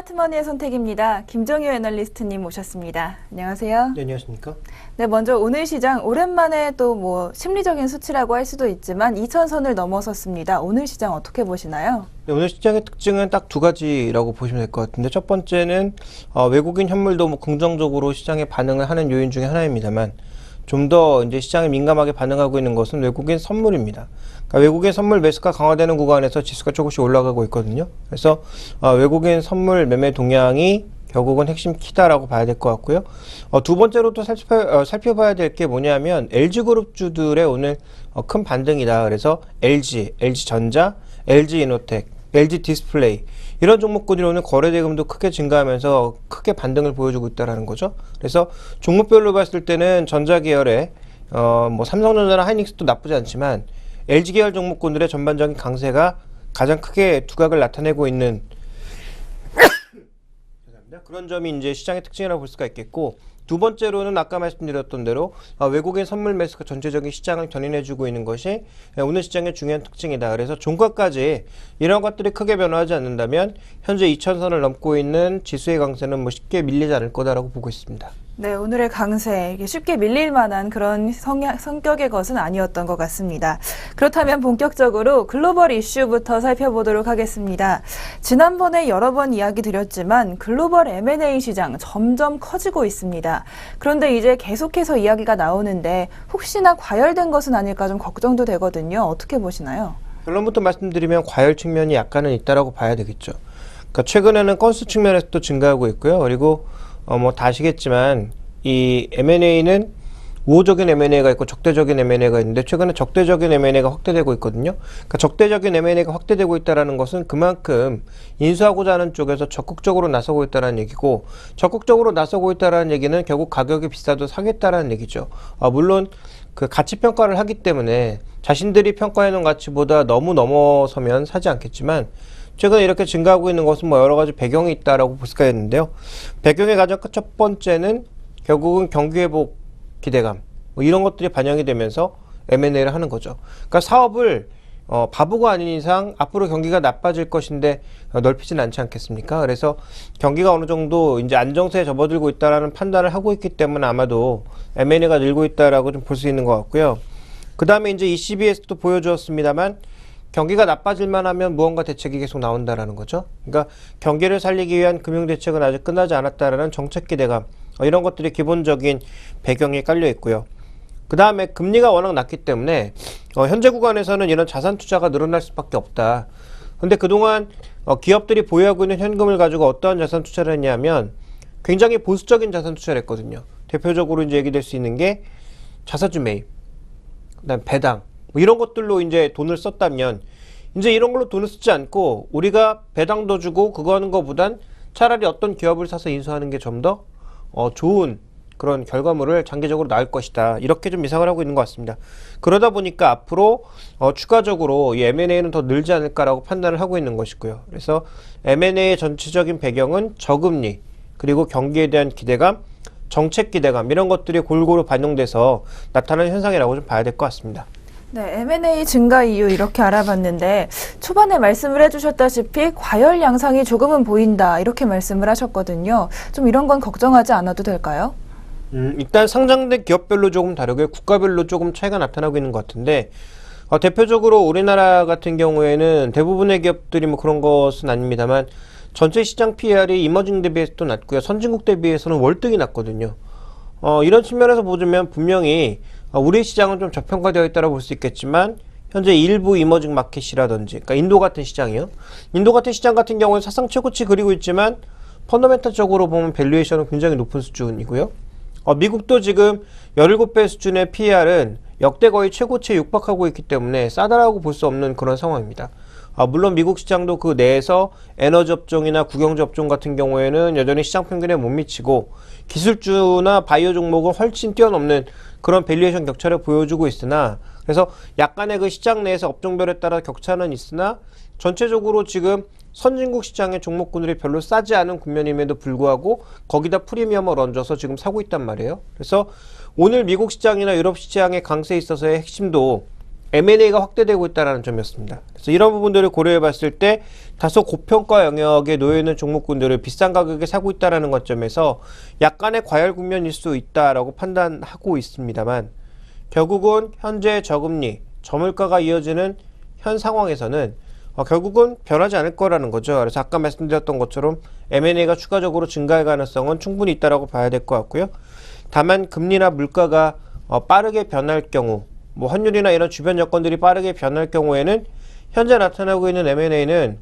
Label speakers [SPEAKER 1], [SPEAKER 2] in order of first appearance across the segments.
[SPEAKER 1] 스마트머니의 선택입니다. 김정유 애널리스트님 모셨습니다. 안녕하세요.
[SPEAKER 2] 네, 안녕하십니까?
[SPEAKER 1] 네, 먼저 오늘 시장 오랜만에 또 심리적인 수치라고 할 수도 있지만 2,000선을 넘어섰습니다. 오늘 시장 어떻게 보시나요?
[SPEAKER 2] 네, 오늘 시장의 특징은 딱 두 가지라고 보시면 될 것 같은데, 첫 번째는 외국인 현물도 긍정적으로 시장에 반응을 하는 요인 중에 하나입니다만, 좀 더 이제 시장에 민감하게 반응하고 있는 것은 외국인 선물입니다. 그러니까 외국인 선물 매수가 강화되는 구간에서 지수가 조금씩 올라가고 있거든요. 그래서 외국인 선물 매매 동향이 결국은 핵심 키다라고 봐야 될 것 같고요. 두 번째로 또 살펴봐야 될 게 뭐냐면 LG그룹주들의 오늘 큰 반등이다. 그래서 LG전자, LG이노텍, LG디스플레이 이런 종목군이 오늘 거래대금도 크게 증가하면서 크게 반등을 보여주고 있다는 거죠. 그래서 종목별로 봤을 때는 전자계열의 삼성전자나 하이닉스도 나쁘지 않지만 LG계열 종목군들의 전반적인 강세가 가장 크게 두각을 나타내고 있는 그런 점이 이제 시장의 특징이라고 볼 수가 있겠고, 두 번째로는 아까 말씀드렸던 대로 외국인 선물 매수가 전체적인 시장을 견인해주고 있는 것이 오늘 시장의 중요한 특징이다. 그래서 종가까지 이런 것들이 크게 변화하지 않는다면 현재 2,000선을 넘고 있는 지수의 강세는 쉽게 밀리지 않을 거다라고 보고 있습니다.
[SPEAKER 1] 네, 오늘의 강세 쉽게 밀릴 만한 그런 성격의 것은 아니었던 것 같습니다. 그렇다면 본격적으로 글로벌 이슈부터 살펴보도록 하겠습니다. 지난번에 여러 번 이야기 드렸지만 글로벌 M&A 시장 점점 커지고 있습니다. 그런데 이제 계속해서 이야기가 나오는데 혹시나 과열된 것은 아닐까 좀 걱정도 되거든요. 어떻게 보시나요?
[SPEAKER 2] 결론부터 말씀드리면 과열 측면이 약간은 있다라고 봐야 되겠죠. 그러니까 최근에는 건수 측면에서도 증가하고 있고요. 그리고 다 아시겠지만 이 M&A는 우호적인 M&A가 있고 적대적인 M&A가 있는데 최근에 적대적인 M&A가 확대되고 있거든요. 그러니까 적대적인 M&A가 확대되고 있다는 것은 그만큼 인수하고자 하는 쪽에서 적극적으로 나서고 있다는 얘기고, 적극적으로 나서고 있다는 얘기는 결국 가격이 비싸도 사겠다라는 얘기죠. 물론 그 가치 평가를 하기 때문에 자신들이 평가해 놓은 가치보다 너무 넘어서면 사지 않겠지만, 최근에 이렇게 증가하고 있는 것은 여러 가지 배경이 있다라고 볼 수가 있는데요. 배경의 가장 첫 번째는 결국은 경기 회복 기대감 이런 것들이 반영이 되면서 M&A를 하는 거죠. 그러니까 사업을 바보가 아닌 이상 앞으로 경기가 나빠질 것인데 넓히진 않지 않겠습니까? 그래서 경기가 어느 정도 이제 안정세에 접어들고 있다라는 판단을 하고 있기 때문에 아마도 M&A가 늘고 있다라고 좀 볼 수 있는 것 같고요. 그 다음에 이제 ECB에서도 보여주었습니다만 경기가 나빠질만 하면 무언가 대책이 계속 나온다라는 거죠. 그러니까 경기를 살리기 위한 금융대책은 아직 끝나지 않았다라는 정책 기대감, 이런 것들이 기본적인 배경에 깔려 있고요. 그 다음에 금리가 워낙 낮기 때문에 현재 구간에서는 이런 자산 투자가 늘어날 수밖에 없다. 근데 그동안 기업들이 보유하고 있는 현금을 가지고 어떠한 자산 투자를 했냐면 굉장히 보수적인 자산 투자를 했거든요. 대표적으로 이제 얘기될 수 있는 게 자사주 매입, 그다음 배당 이런 것들로 이제 돈을 썼다면, 이제 이런 걸로 돈을 쓰지 않고 우리가 배당도 주고 그거 하는 것보단 차라리 어떤 기업을 사서 인수하는 게 좀 더 좋은 그런 결과물을 장기적으로 낳을 것이다. 이렇게 좀 예상을 하고 있는 것 같습니다. 그러다 보니까 앞으로 추가적으로 이 M&A는 더 늘지 않을까라고 판단을 하고 있는 것이고요. 그래서 M&A의 전체적인 배경은 저금리, 그리고 경기에 대한 기대감, 정책 기대감 이런 것들이 골고루 반영돼서 나타나는 현상이라고 좀 봐야 될 것 같습니다.
[SPEAKER 1] 네, M&A 증가 이유 이렇게 알아봤는데 초반에 말씀을 해주셨다시피 과열 양상이 조금은 보인다 이렇게 말씀을 하셨거든요. 좀 이런 건 걱정하지 않아도 될까요?
[SPEAKER 2] 일단 상장된 기업별로 조금 다르고요. 국가별로 조금 차이가 나타나고 있는 것 같은데, 대표적으로 우리나라 같은 경우에는 대부분의 기업들이 그런 것은 아닙니다만 전체 시장 PER이 이머징 대비해서도 낮고요. 선진국 대비해서는 월등히 낮거든요. 이런 측면에서 보자면 분명히 우리 시장은 좀 저평가되어 있다고 볼 수 있겠지만 현재 일부 이머징 마켓이라든지, 그러니까 인도 같은 시장이요. 인도 같은 시장 같은 경우는 사상 최고치 그리고 있지만 펀더멘탈적으로 보면 밸류에이션은 굉장히 높은 수준이고요. 미국도 지금 17배 수준의 PER은 역대 거의 최고치에 육박하고 있기 때문에 싸다라고 볼 수 없는 그런 상황입니다. 물론 미국 시장도 그 내에서 에너지 업종이나 국영지 업종 같은 경우에는 여전히 시장 평균에 못 미치고 기술주나 바이오 종목은 훨씬 뛰어넘는 그런 밸류에이션 격차를 보여주고 있으나, 그래서 약간의 그 시장 내에서 업종별에 따라 격차는 있으나 전체적으로 지금 선진국 시장의 종목군들이 별로 싸지 않은 국면임에도 불구하고 거기다 프리미엄을 얹어서 지금 사고 있단 말이에요. 그래서 오늘 미국 시장이나 유럽 시장의 강세에 있어서의 핵심도 M&A가 확대되고 있다는 점이었습니다. 그래서 이런 부분들을 고려해 봤을 때 다소 고평가 영역에 놓여 있는 종목군들을 비싼 가격에 사고 있다는 관점에서 약간의 과열 국면일 수 있다라고 판단하고 있습니다만, 결국은 현재 저금리, 저물가가 이어지는 현 상황에서는 결국은 변하지 않을 거라는 거죠. 그래서 아까 말씀드렸던 것처럼 M&A가 추가적으로 증가할 가능성은 충분히 있다라고 봐야 될 것 같고요. 다만 금리나 물가가 빠르게 변할 경우, 뭐 환율이나 이런 주변 여건들이 빠르게 변할 경우에는 현재 나타나고 있는 M&A는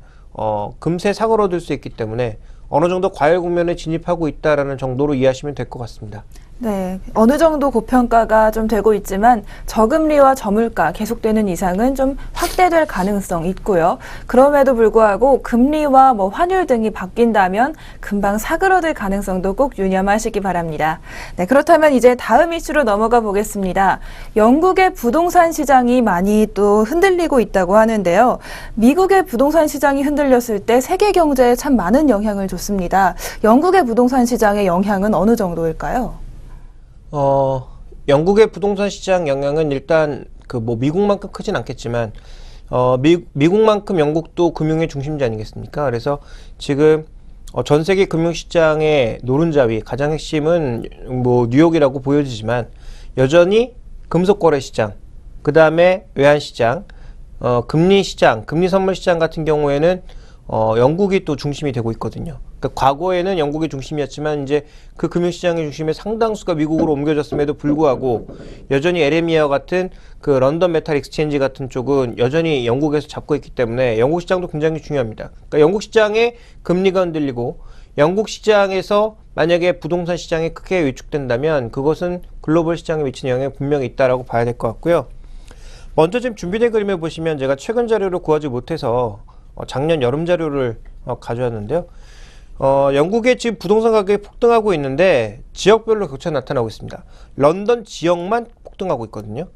[SPEAKER 2] 금세 사고로들 수 있기 때문에 어느 정도 과열 국면에 진입하고 있다라는 정도로 이해하시면 될 것 같습니다.
[SPEAKER 1] 네, 어느 정도 고평가가 좀 되고 있지만 저금리와 저물가 계속되는 이상은 좀 확대될 가능성 있고요. 그럼에도 불구하고 금리와 뭐 환율 등이 바뀐다면 금방 사그러들 가능성도 꼭 유념하시기 바랍니다. 네, 그렇다면 이제 다음 이슈로 넘어가 보겠습니다. 영국의 부동산 시장이 많이 또 흔들리고 있다고 하는데요. 미국의 부동산 시장이 흔들렸을 때 세계 경제에 참 많은 영향을 줬습니다. 영국의 부동산 시장의 영향은 어느 정도일까요?
[SPEAKER 2] 영국의 부동산 시장 영향은 일단 미국만큼 크진 않겠지만 미국만큼 영국도 금융의 중심지 아니겠습니까? 그래서 지금 전 세계 금융시장의 노른자위 가장 핵심은 뭐 뉴욕이라고 보여지지만 여전히 금속거래 시장, 그 다음에 외환시장, 금리 시장, 금리 선물 시장 같은 경우에는 영국이 또 중심이 되고 있거든요. 그러니까 과거에는 영국이 중심이었지만 이제 그 금융시장의 중심의 상당수가 미국으로 옮겨졌음에도 불구하고 여전히 LME와 같은 그 런던 메탈 익스체인지 같은 쪽은 여전히 영국에서 잡고 있기 때문에 영국 시장도 굉장히 중요합니다. 그러니까 영국 시장의 금리가 흔들리고 영국 시장에서 만약에 부동산 시장이 크게 위축된다면 그것은 글로벌 시장에 미치는 영향이 분명히 있다라고 봐야 될 것 같고요. 먼저 지금 준비된 그림을 보시면 제가 최근 자료를 구하지 못해서 작년 여름 자료를 가져왔는데요. 영국의 지금 부동산 가격이 폭등하고 있는데 지역별로 격차가 나타나고 있습니다. 런던 지역만 폭등하고 있거든요.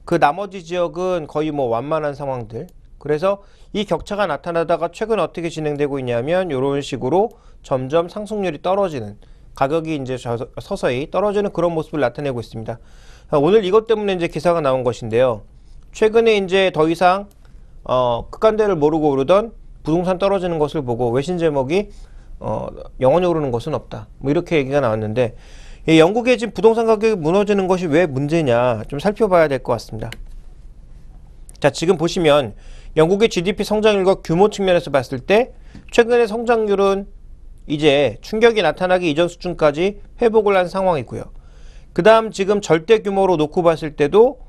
[SPEAKER 2] 그 나머지 지역은 거의 뭐 완만한 상황들. 그래서 이 격차가 나타나다가 최근 어떻게 진행되고 있냐면 이런 식으로 점점 상승률이 떨어지는, 가격이 이제 서서히 떨어지는 그런 모습을 나타내고 있습니다. 오늘 이것 때문에 이제 기사가 나온 것인데요. 최근에 이제 더 이상 극한대를 모르고 오르던 부동산 떨어지는 것을 보고 외신 제목이 영원히 오르는 것은 없다, 뭐 이렇게 얘기가 나왔는데, 이 영국의 지금 부동산 가격이 무너지는 것이 왜 문제냐 좀 살펴봐야 될 것 같습니다. 자, 지금 보시면 영국의 GDP 성장률과 규모 측면에서 봤을 때 최근의 성장률은 이제 충격이 나타나기 이전 수준까지 회복을 한 상황이고요. 그 다음 지금 절대 규모로 놓고 봤을 때도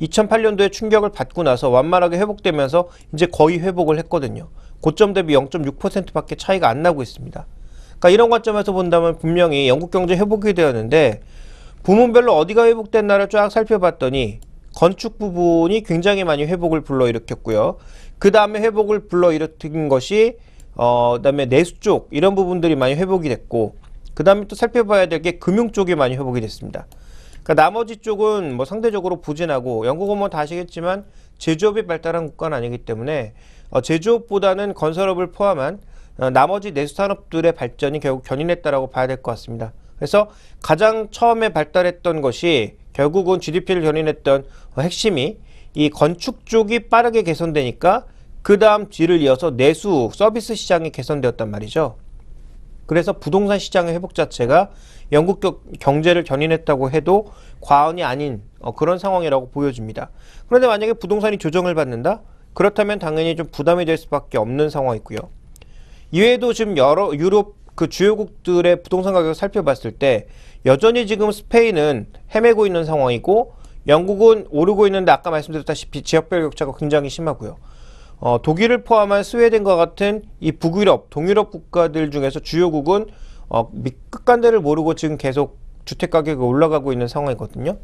[SPEAKER 2] 2008년도에 충격을 받고 나서 완만하게 회복되면서 이제 거의 회복을 했거든요. 고점 대비 0.6% 밖에 차이가 안 나고 있습니다. 그러니까 이런 관점에서 본다면 분명히 영국 경제 회복이 되었는데, 부문별로 어디가 회복됐나를 쫙 살펴봤더니 건축 부분이 굉장히 많이 회복을 불러일으켰고요. 그 다음에 회복을 불러일으킨 것이 그다음에 내수 쪽, 이런 부분들이 많이 회복이 됐고, 그 다음에 또 살펴봐야 될 게 금융 쪽이 많이 회복이 됐습니다. 그러니까 나머지 쪽은 뭐 상대적으로 부진하고, 영국은 뭐 다 아시겠지만 제조업이 발달한 국가는 아니기 때문에 제조업보다는 건설업을 포함한 나머지 내수 산업들의 발전이 결국 견인했다라고 봐야 될 것 같습니다. 그래서 가장 처음에 발달했던 것이 결국은 GDP를 견인했던 핵심이 이 건축 쪽이 빠르게 개선되니까 그 다음 뒤를 이어서 내수 서비스 시장이 개선되었단 말이죠. 그래서 부동산 시장의 회복 자체가 영국 경제를 견인했다고 해도 과언이 아닌 그런 상황이라고 보여집니다. 그런데 만약에 부동산이 조정을 받는다? 그렇다면 당연히 좀 부담이 될 수밖에 없는 상황이고요. 이외에도 지금 여러 유럽 그 주요국들의 부동산 가격을 살펴봤을 때 여전히 지금 스페인은 헤매고 있는 상황이고, 영국은 오르고 있는데 아까 말씀드렸다시피 지역별 격차가 굉장히 심하고요. 독일을 포함한 스웨덴과 같은 이 북유럽, 동유럽 국가들 중에서 주요국은 끝간대를 모르고 지금 계속 주택 가격이 올라가고 있는 상황이거든요.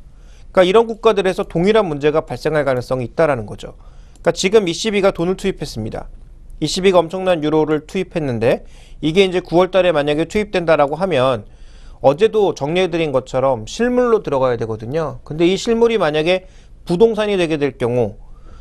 [SPEAKER 2] 그러니까 이런 국가들에서 동일한 문제가 발생할 가능성이 있다라는 거죠. 그러니까 지금 ECB가 돈을 투입했습니다. ECB가 엄청난 유로를 투입했는데 이게 이제 9월 달에 만약에 투입된다라고 하면 어제도 정리해드린 것처럼 실물로 들어가야 되거든요. 근데 이 실물이 만약에 부동산이 되게 될 경우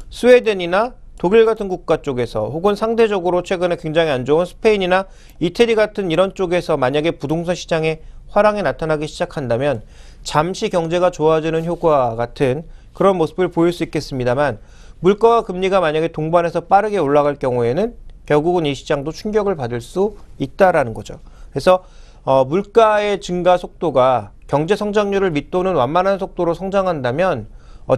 [SPEAKER 2] 스웨덴이나 독일 같은 국가 쪽에서, 혹은 상대적으로 최근에 굉장히 안 좋은 스페인이나 이태리 같은 이런 쪽에서 만약에 부동산 시장에 화랑이 나타나기 시작한다면 잠시 경제가 좋아지는 효과 같은 그런 모습을 보일 수 있겠습니다만 물가와 금리가 만약에 동반해서 빠르게 올라갈 경우에는 결국은 이 시장도 충격을 받을 수 있다라는 거죠. 그래서 물가의 증가 속도가 경제 성장률을 밑도는 완만한 속도로 성장한다면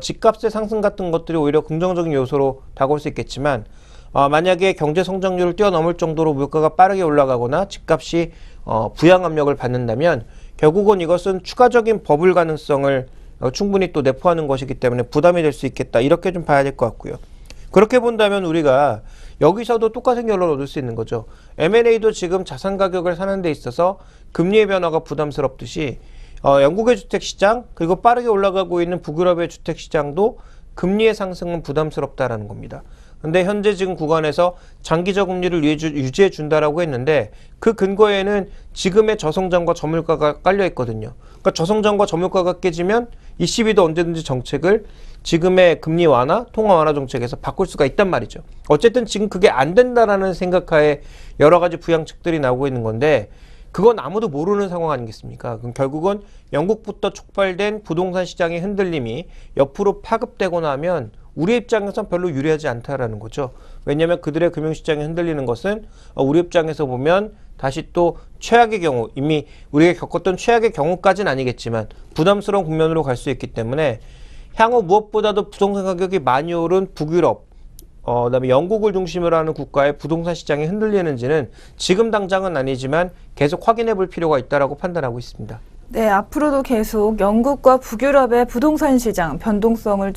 [SPEAKER 2] 집값의 상승 같은 것들이 오히려 긍정적인 요소로 다가올 수 있겠지만 만약에 경제 성장률을 뛰어넘을 정도로 물가가 빠르게 올라가거나 집값이 부양 압력을 받는다면 결국은 이것은 추가적인 버블 가능성을 충분히 또 내포하는 것이기 때문에 부담이 될 수 있겠다. 이렇게 좀 봐야 될 것 같고요. 그렇게 본다면 우리가 여기서도 똑같은 결론을 얻을 수 있는 거죠. M&A도 지금 자산 가격을 사는 데 있어서 금리의 변화가 부담스럽듯이 영국의 주택시장 그리고 빠르게 올라가고 있는 북유럽의 주택시장도 금리의 상승은 부담스럽다라는 겁니다. 근데 현재 지금 구간에서 장기적 금리를 유지해 준다라고 했는데 그 근거에는 지금의 저성장과 저물가가 깔려 있거든요. 그러니까 저성장과 저물가가 깨지면 ECB도 언제든지 정책을 지금의 금리 완화, 통화 완화 정책에서 바꿀 수가 있단 말이죠. 어쨌든 지금 그게 안 된다라는 생각하에 여러 가지 부양책들이 나오고 있는 건데 그건 아무도 모르는 상황 아니겠습니까? 그럼 결국은 영국부터 촉발된 부동산 시장의 흔들림이 옆으로 파급되고 나면 우리 입장에선 별로 유리하지 않다라는 거죠. 왜냐하면 그들의 금융시장이 흔들리는 것은 우리 입장에서 보면 다시 또 최악의 경우, 이미 우리가 겪었던 최악의 경우까지는 아니겠지만 부담스러운 국면으로 갈 수 있기 때문에 향후 무엇보다도 부동산 가격이 많이 오른 북유럽, 그다음에 영국을 중심으로 하는 국가의 부동산 시장이 흔들리는지는 지금 당장은 아니지만 계속 확인해 볼 필요가 있다라고 판단하고 있습니다.
[SPEAKER 1] 네, 앞으로도 계속 영국과 북유럽의 부동산 시장 변동성을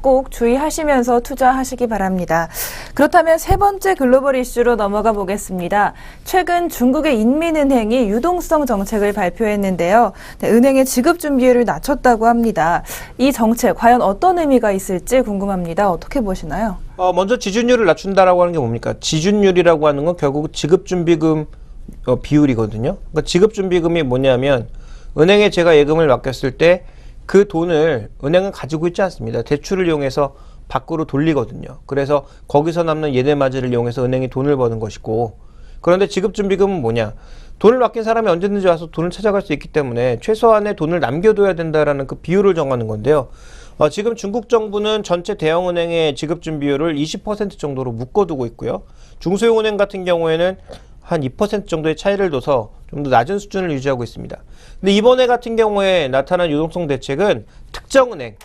[SPEAKER 1] 꼭 주의하시면서 투자하시기 바랍니다. 그렇다면 세 번째 글로벌 이슈로 넘어가 보겠습니다. 최근 중국의 인민은행이 유동성 정책을 발표했는데요. 네, 은행의 지급 준비율을 낮췄다고 합니다. 이 정책 과연 어떤 의미가 있을지 궁금합니다. 어떻게 보시나요?
[SPEAKER 2] 먼저 지준율을 낮춘다라고 하는 게 뭡니까? 지준율이라고 하는 건 결국 지급준비금 비율이거든요. 그러니까 지급준비금이 뭐냐면 은행에 제가 예금을 맡겼을 때 그 돈을 은행은 가지고 있지 않습니다. 대출을 이용해서 밖으로 돌리거든요. 그래서 거기서 남는 예대마진을 이용해서 은행이 돈을 버는 것이고, 그런데 지급준비금은 뭐냐? 돈을 맡긴 사람이 언제든지 와서 돈을 찾아갈 수 있기 때문에 최소한의 돈을 남겨둬야 된다라는 그 비율을 정하는 건데요. 지금 중국 정부는 전체 대형은행의 지급준비율을 20% 정도로 묶어두고 있고요. 중소형은행 같은 경우에는 한 2% 정도의 차이를 둬서 좀 더 낮은 수준을 유지하고 있습니다. 근데 이번에 같은 경우에 나타난 유동성 대책은 특정은행,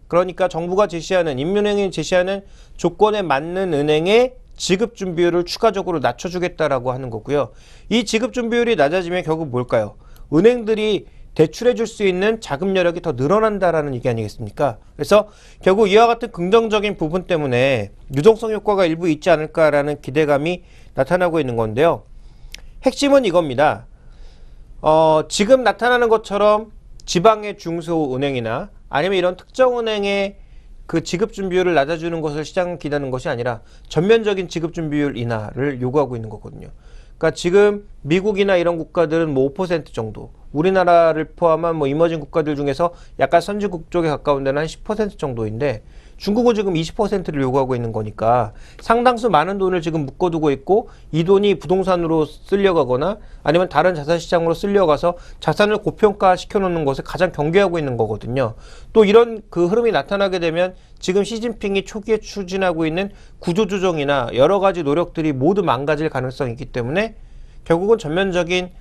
[SPEAKER 2] 그러니까 정부가 제시하는, 인민은행이 제시하는 조건에 맞는 은행의 지급준비율을 추가적으로 낮춰주겠다라고 하는 거고요. 이 지급준비율이 낮아지면 결국 뭘까요? 은행들이 대출해 줄 수 있는 자금 여력이 더 늘어난다라는 얘기 아니겠습니까? 그래서 결국 이와 같은 긍정적인 부분 때문에 유동성 효과가 일부 있지 않을까라는 기대감이 나타나고 있는 건데요. 핵심은 이겁니다. 지금 나타나는 것처럼 지방의 중소은행이나 아니면 이런 특정은행의 그 지급준비율을 낮아주는 것을 시장은 기대하는 것이 아니라 전면적인 지급준비율 인하를 요구하고 있는 거거든요. 그러니까 지금 미국이나 이런 국가들은 뭐 5% 정도, 우리나라를 포함한 뭐 이머징 국가들 중에서 약간 선진국 쪽에 가까운 데는 한 10% 정도인데 중국은 지금 20%를 요구하고 있는 거니까 상당수 많은 돈을 지금 묶어두고 있고 이 돈이 부동산으로 쓸려가거나 아니면 다른 자산시장으로 쓸려가서 자산을 고평가 시켜놓는 것을 가장 경계하고 있는 거거든요. 또 이런 그 흐름이 나타나게 되면 지금 시진핑이 초기에 추진하고 있는 구조조정이나 여러 가지 노력들이 모두 망가질 가능성이 있기 때문에 결국은 전면적인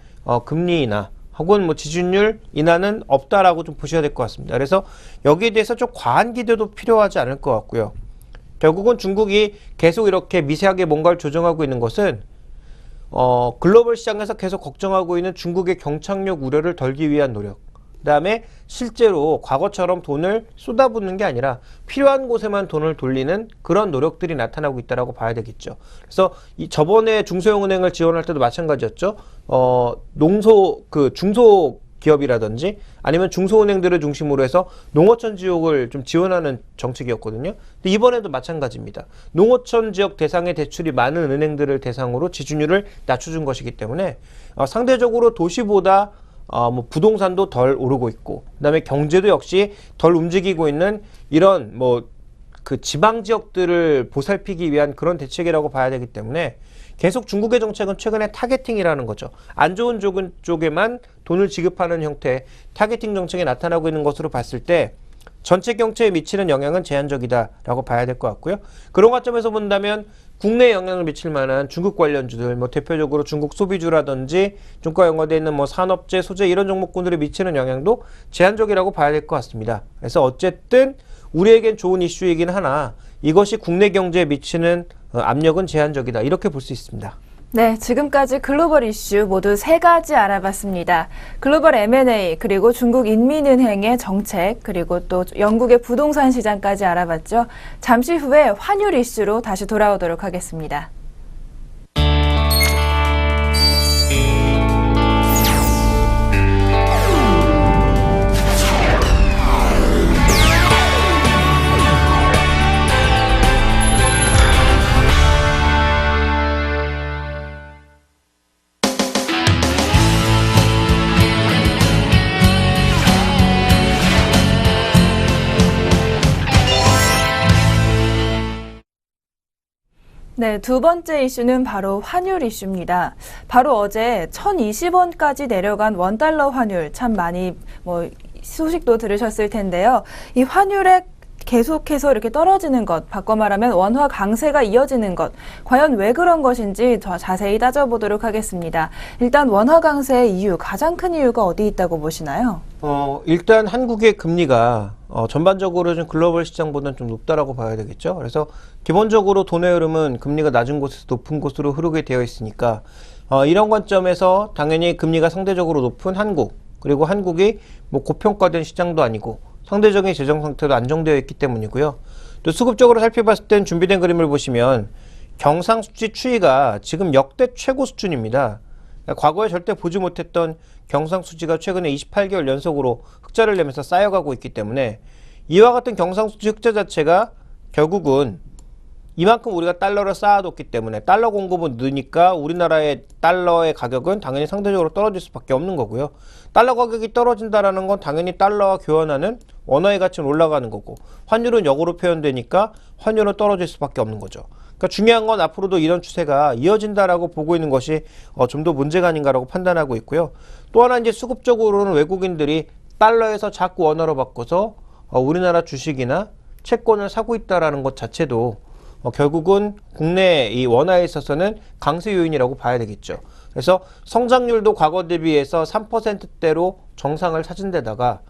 [SPEAKER 2] 금리 인하 혹은 뭐 지준율 인하는 없다라고 좀 보셔야 될 것 같습니다. 그래서 여기에 대해서 좀 과한 기대도 필요하지 않을 것 같고요. 결국은 중국이 계속 이렇게 미세하게 뭔가를 조정하고 있는 것은 글로벌 시장에서 계속 걱정하고 있는 중국의 경착륙 우려를 덜기 위한 노력, 그 다음에 실제로 과거처럼 돈을 쏟아붓는 게 아니라 필요한 곳에만 돈을 돌리는 그런 노력들이 나타나고 있다고 봐야 되겠죠. 그래서 저번에 중소형은행을 지원할 때도 마찬가지였죠. 중소기업이라든지 아니면 중소은행들을 중심으로 해서 농어촌 지역을 좀 지원하는 정책이었거든요. 근데 이번에도 마찬가지입니다. 농어촌 지역 대상의 대출이 많은 은행들을 대상으로 지준율을 낮춰준 것이기 때문에 상대적으로 도시보다 뭐 부동산도 덜 오르고 있고, 그다음에 경제도 역시 덜 움직이고 있는 이런 뭐 그 지방 지역들을 보살피기 위한 그런 대책이라고 봐야 되기 때문에 계속 중국의 정책은 최근에 타겟팅이라는 거죠. 안 좋은 쪽에만 돈을 지급하는 형태의 타겟팅 정책이 나타나고 있는 것으로 봤을 때 전체 경제에 미치는 영향은 제한적이다라고 봐야 될 것 같고요. 그런 관점에서 본다면 국내에 영향을 미칠 만한 중국 관련주들, 뭐 대표적으로 중국 소비주라든지 중국과 연관되어 있는 뭐 산업재, 소재 이런 종목군들이 미치는 영향도 제한적이라고 봐야 될 것 같습니다. 그래서 어쨌든 우리에겐 좋은 이슈이긴 하나 이것이 국내 경제에 미치는 압력은 제한적이다. 이렇게 볼 수 있습니다.
[SPEAKER 1] 네, 지금까지 글로벌 이슈 모두 3가지 알아봤습니다. 글로벌 M&A, 그리고 중국 인민은행의 정책, 그리고 또 영국의 부동산 시장까지 알아봤죠. 잠시 후에 환율 이슈로 다시 돌아오도록 하겠습니다. 네, 두 번째 이슈는 바로 환율 이슈입니다. 바로 어제 1,020원까지 내려간 원달러 환율 참 많이 소식도 들으셨을 텐데요. 이 환율의 계속해서 이렇게 떨어지는 것, 바꿔 말하면 원화 강세가 이어지는 것, 과연 왜 그런 것인지 더 자세히 따져보도록 하겠습니다. 일단 원화 강세의 이유, 가장 큰 이유가 어디 있다고 보시나요?
[SPEAKER 2] 일단 한국의 금리가 전반적으로 좀 글로벌 시장보다는 좀 높다라고 봐야 되겠죠. 그래서 기본적으로 돈의 흐름은 금리가 낮은 곳에서 높은 곳으로 흐르게 되어 있으니까 이런 관점에서 당연히 금리가 상대적으로 높은 한국, 그리고 한국이 뭐 고평가된 시장도 아니고 상대적인 재정 상태도 안정되어 있기 때문이고요. 또 수급적으로 살펴봤을 땐 준비된 그림을 보시면 경상수지 추이가 지금 역대 최고 수준입니다. 과거에 절대 보지 못했던 경상수지가 최근에 28개월 연속으로 흑자를 내면서 쌓여가고 있기 때문에 이와 같은 경상수지 흑자 자체가 결국은 이만큼 우리가 달러를 쌓아뒀기 때문에 달러 공급은 느니까 우리나라의 달러의 가격은 당연히 상대적으로 떨어질 수밖에 없는 거고요. 달러 가격이 떨어진다라는 건 당연히 달러와 교환하는 원화의 가치는 올라가는 거고 환율은 역으로 표현되니까 환율은 떨어질 수밖에 없는 거죠. 그러니까 중요한 건 앞으로도 이런 추세가 이어진다라고 보고 있는 것이 좀 더 문제가 아닌가라고 판단하고 있고요. 또 하나 이제 수급적으로는 외국인들이 달러에서 자꾸 원화로 바꿔서 우리나라 주식이나 채권을 사고 있다라는 것 자체도 결국은 국내 이 원화에 있어서는 강세 요인이라고 봐야 되겠죠. 그래서 성장률도 과거 대비해서 3%대로 정상을 찾은 데다가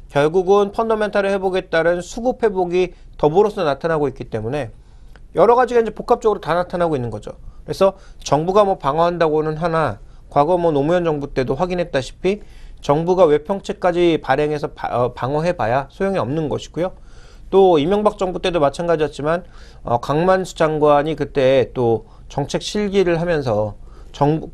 [SPEAKER 2] 결국은 펀더멘탈의 회복에 따른 수급 회복이 더불어서 나타나고 있기 때문에 여러 가지가 이제 복합적으로 다 나타나고 있는 거죠. 그래서 정부가 뭐 방어한다고는 하나 과거 뭐 노무현 정부 때도 확인했다시피 정부가 외평채까지 발행해서 방어해봐야 소용이 없는 것이고요. 또 이명박 정부 때도 마찬가지였지만 강만수 장관이 그때 또 정책 실기를 하면서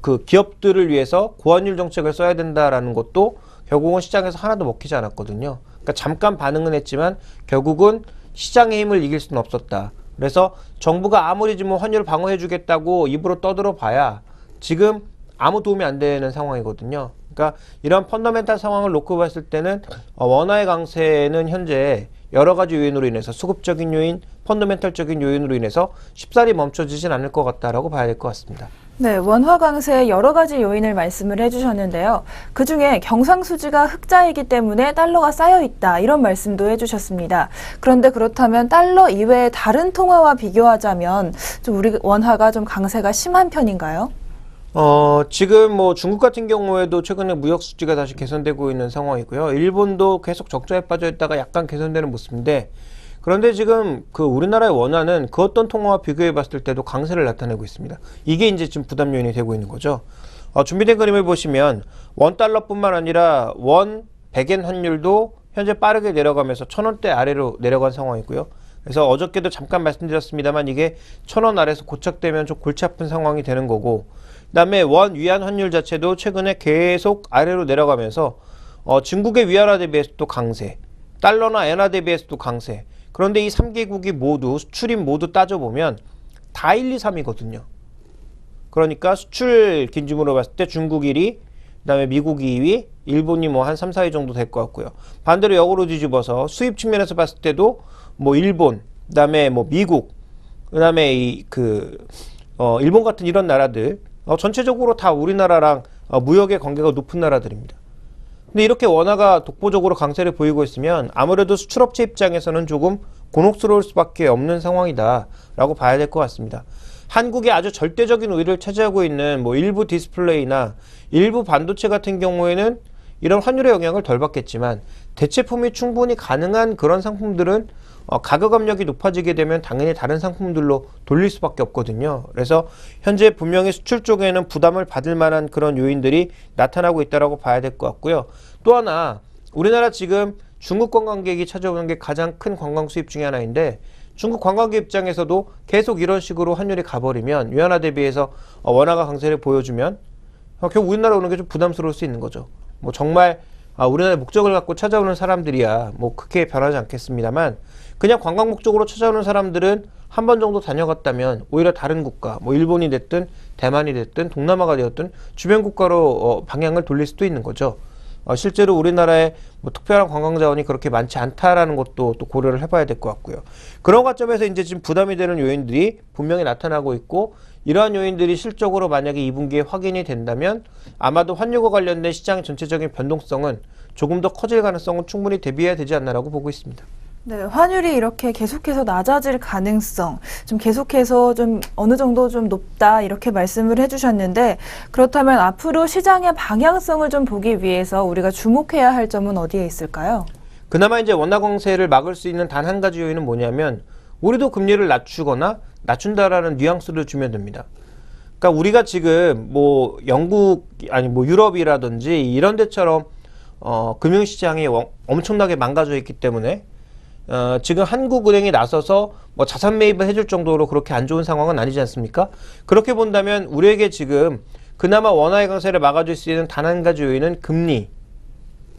[SPEAKER 2] 그 기업들을 위해서 고환율 정책을 써야 된다라는 것도 결국은 시장에서 하나도 먹히지 않았거든요. 그러니까 잠깐 반응은 했지만 결국은 시장의 힘을 이길 수는 없었다. 그래서 정부가 아무리 지금 환율을 방어해주겠다고 입으로 떠들어 봐야 지금 아무 도움이 안 되는 상황이거든요. 그러니까 이런 펀더멘탈 상황을 놓고 봤을 때는 원화의 강세는 현재 여러 가지 요인으로 인해서 수급적인 요인, 펀더멘탈적인 요인으로 인해서 쉽사리 멈춰지진 않을 것 같다라고 봐야 될 것 같습니다.
[SPEAKER 1] 네, 원화 강세의 여러 가지 요인을 말씀을 해주셨는데요. 그중에 경상수지가 흑자이기 때문에 달러가 쌓여있다 이런 말씀도 해주셨습니다. 그런데 그렇다면 달러 이외의 다른 통화와 비교하자면 좀 우리 원화가 좀 강세가 심한 편인가요?
[SPEAKER 2] 지금 뭐 중국 같은 경우에도 최근에 무역 수지가 다시 개선되고 있는 상황이고요. 일본도 계속 적자에 빠져 있다가 약간 개선되는 모습인데 그런데 지금 그 우리나라의 원화는 그 어떤 통화와 비교해 봤을 때도 강세를 나타내고 있습니다. 이게 이제 지금 부담 요인이 되고 있는 거죠. 준비된 그림을 보시면 원달러뿐만 아니라 원 100엔 환율도 현재 빠르게 내려가면서 1,000원대 아래로 내려간 상황이고요. 그래서 어저께도 잠깐 말씀드렸습니다만 이게 1,000원 아래에서 고착되면 좀 골치 아픈 상황이 되는 거고 그 다음에 원 위안 환율 자체도 최근에 계속 아래로 내려가면서 중국의 위안화 대비해서도 강세, 달러나 엔화 대비해서도 강세. 그런데 이 3개국이 모두 수출입 모두 따져보면 다 1, 2, 3이거든요. 그러니까 수출 기준으로 봤을 때 중국 1위, 그 다음에 미국 2위, 일본이 뭐 한 3, 4위 정도 될 것 같고요. 반대로 역으로 뒤집어서 수입 측면에서 봤을 때도 뭐 일본, 그 다음에 뭐 미국, 그 다음에 일본 같은 이런 나라들 전체적으로 다 우리나라랑 무역의 관계가 높은 나라들입니다. 근데 이렇게 원화가 독보적으로 강세를 보이고 있으면 아무래도 수출업체 입장에서는 조금 곤혹스러울 수밖에 없는 상황이다라고 봐야 될 것 같습니다. 한국이 아주 절대적인 우위를 차지하고 있는 뭐 일부 디스플레이나 일부 반도체 같은 경우에는 이런 환율의 영향을 덜 받겠지만 대체품이 충분히 가능한 그런 상품들은 가격 압력이 높아지게 되면 당연히 다른 상품들로 돌릴 수밖에 없거든요. 그래서 현재 분명히 수출 쪽에는 부담을 받을 만한 그런 요인들이 나타나고 있다고 봐야 될 것 같고요. 또 하나 우리나라 지금 중국 관광객이 찾아오는 게 가장 큰 관광 수입 중에 하나인데 중국 관광객 입장에서도 계속 이런 식으로 환율이 가버리면 위안화 대비해서 원화가 강세를 보여주면 결국 우리나라 오는 게 좀 부담스러울 수 있는 거죠. 뭐 정말 우리나라의 목적을 갖고 찾아오는 사람들이야 뭐 크게 변하지 않겠습니다만 그냥 관광 목적으로 찾아오는 사람들은 한 번 정도 다녀갔다면 오히려 다른 국가 뭐 일본이 됐든 대만이 됐든 동남아가 되었든 주변 국가로 방향을 돌릴 수도 있는 거죠. 실제로 우리나라에 뭐 특별한 관광 자원이 그렇게 많지 않다라는 것도 또 고려를 해봐야 될 것 같고요. 그런 관점에서 이제 지금 부담이 되는 요인들이 분명히 나타나고 있고 이러한 요인들이 실적으로 만약에 2분기에 확인이 된다면 아마도 환율과 관련된 시장 전체적인 변동성은 조금 더 커질 가능성은 충분히 대비해야 되지 않나라고 보고 있습니다.
[SPEAKER 1] 네, 환율이 이렇게 계속해서 낮아질 가능성, 좀 계속해서 좀 어느 정도 좀 높다 이렇게 말씀을 해주셨는데 그렇다면 앞으로 시장의 방향성을 좀 보기 위해서 우리가 주목해야 할 점은 어디에 있을까요?
[SPEAKER 2] 그나마 이제 원화 강세를 막을 수 있는 단 한 가지 요인은 뭐냐면 우리도 금리를 낮추거나 낮춘다라는 뉘앙스를 주면 됩니다. 그러니까 우리가 지금 뭐 영국 아니 뭐 유럽이라든지 이런 데처럼 금융시장이 엄청나게 망가져 있기 때문에 지금 한국은행이 나서서 뭐 자산 매입을 해줄 정도로 그렇게 안 좋은 상황은 아니지 않습니까? 그렇게 본다면 우리에게 지금 그나마 원화의 강세를 막아줄 수 있는 단 한 가지 요인은 금리.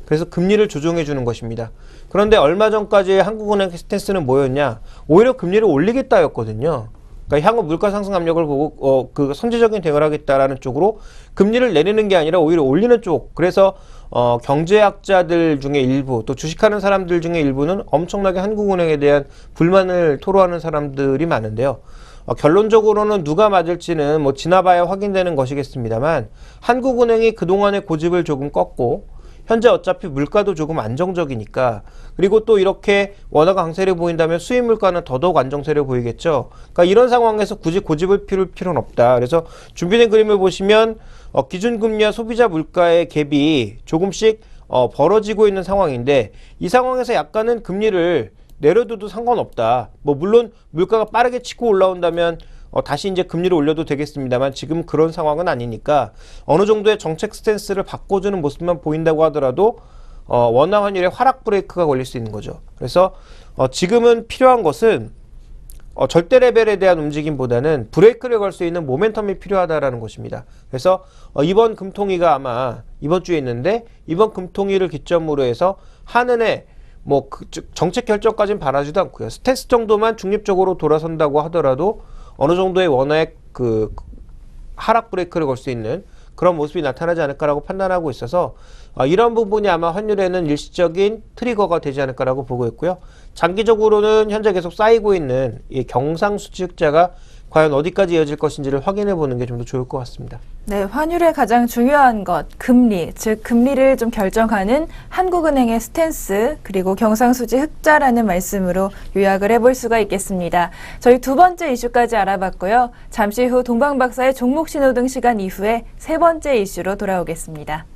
[SPEAKER 2] 그래서 금리를 조정해 주는 것입니다. 그런데 얼마 전까지 한국은행 스탠스는 뭐였냐? 오히려 금리를 올리겠다였거든요. 그러니까 향후 물가 상승 압력을 보고 그 선제적인 대응을 하겠다라는 쪽으로 금리를 내리는 게 아니라 오히려 올리는 쪽. 그래서 경제학자들 중에 일부 또 주식하는 사람들 중에 일부는 엄청나게 한국은행에 대한 불만을 토로하는 사람들이 많은데요. 결론적으로는 누가 맞을지는 뭐 지나봐야 확인되는 것이겠습니다만 한국은행이 그동안의 고집을 조금 꺾고 현재 어차피 물가도 조금 안정적이니까 그리고 또 이렇게 원화가 강세를 보인다면 수입 물가는 더더욱 안정세를 보이겠죠. 그러니까 이런 상황에서 굳이 고집을 피울 필요는 없다. 그래서 준비된 그림을 보시면 기준금리와 소비자 물가의 갭이 조금씩 벌어지고 있는 상황인데 이 상황에서 약간은 금리를 내려둬도 상관없다. 뭐 물론 물가가 빠르게 치고 올라온다면 다시 이제 금리를 올려도 되겠습니다만 지금 그런 상황은 아니니까 어느 정도의 정책 스탠스를 바꿔주는 모습만 보인다고 하더라도 원화 환율의 하락 브레이크가 걸릴 수 있는 거죠. 그래서 지금은 필요한 것은 절대 레벨에 대한 움직임보다는 브레이크를 걸 수 있는 모멘텀이 필요하다라는 것입니다. 그래서 이번 금통위가 아마 이번 주에 있는데 이번 금통위를 기점으로 해서 한은의 뭐 정책 결정까지는 바라지도 않고요. 스탠스 정도만 중립적으로 돌아선다고 하더라도 어느 정도의 원화의 그 하락 브레이크를 걸 수 있는 그런 모습이 나타나지 않을까라고 판단하고 있어서 이런 부분이 아마 환율에는 일시적인 트리거가 되지 않을까라고 보고 있고요. 장기적으로는 현재 계속 쌓이고 있는 이 경상수지 흑자가 과연 어디까지 이어질 것인지를 확인해 보는 게 좀 더 좋을 것 같습니다.
[SPEAKER 1] 네, 환율의 가장 중요한 것, 금리, 즉 금리를 좀 결정하는 한국은행의 스탠스, 그리고 경상수지 흑자라는 말씀으로 요약을 해볼 수가 있겠습니다. 저희 두 번째 이슈까지 알아봤고요. 잠시 후 동방박사의 종목 신호등 시간 이후에 세 번째 이슈로 돌아오겠습니다.